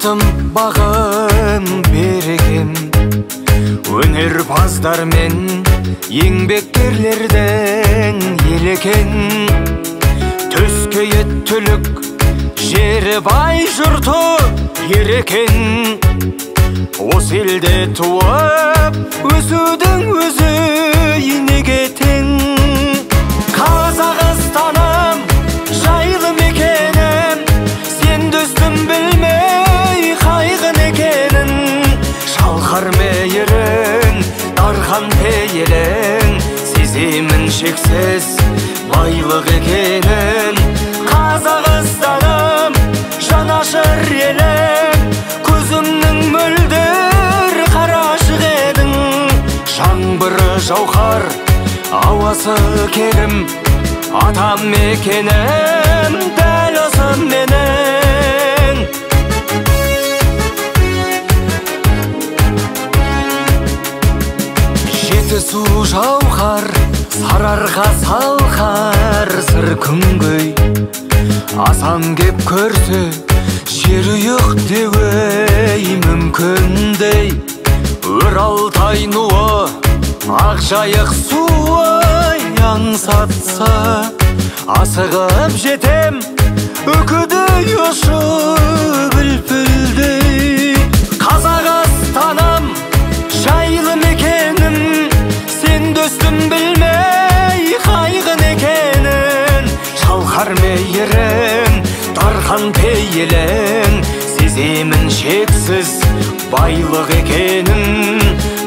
алтын бағын берген өнерпаздар мен еңбеккерлердің ел екен. Төскейі түлік, жері бай, жұрты ер екен. Осы елде туып, өсудің өзі неге тең. Қазақстаным, жайлы мекенім, сен дөстім білмей қайғын екенін. Шалқар мейірің, дархан пейілің, сеземін шексіз байлық екенін. Қазақстаным, жанашыр елім, көзімнің мөлдір қарашық едің. Жаңбыры жауһар, ауасы керім, атам мекенім, дәл осы менің. Жетісу жауһар, Сарыарқа салқар, сыр күнгөй. Асан кеп көрсе, жер ұйық деуей мүмкіндей. Өр Алтай нуы, Ақжайық суы аңсатса, асығып жетем, үкідей ұшып үлпілдей. Қазақстаным, жайлы мекенім, сен дөстім білмей қайғын екенін. Шалқар мейірің, дархан пейілің, сеземін шексіз байлық екенін.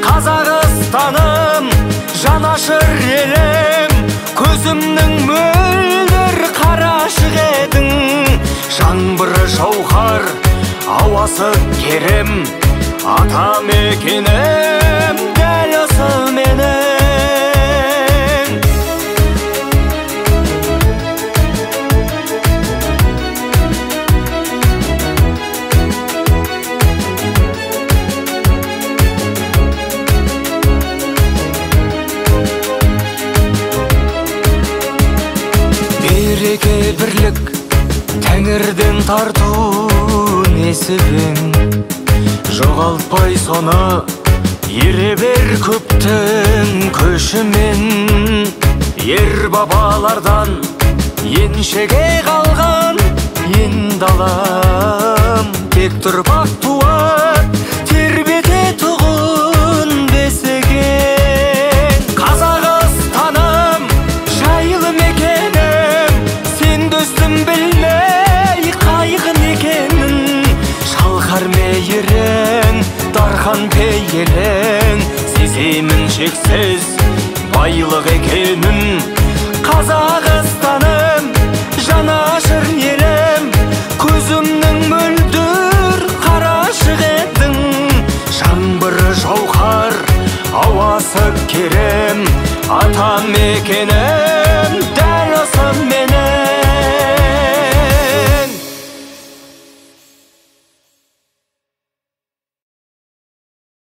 Қазақстаным, жанашыр елім, көзімнің мөлдір қарашық едің. Жаңбыры жауһар, ауасы керім, атам мекенім, дәл осы менің. Береке бірлік, тәңірден тарту несібің. Жоғалтпай соны, ере бер көптің көшімен. Ер бабалардан еншеге қалған ен далам. Тек тұрпақ туат, тербете тұғын бесеген. Қазақстаным, жайлы мекенім, сен дөстім білмей қайғын екенін. Шалқар мейірің, дархан пейілің, сеземін шексіз байлық екенін. Қазақстаным, жанашыр елім, көзімнің мөлдір қарашық едің. Жаңбыры жауһар, ауасы керім, атам мекенім.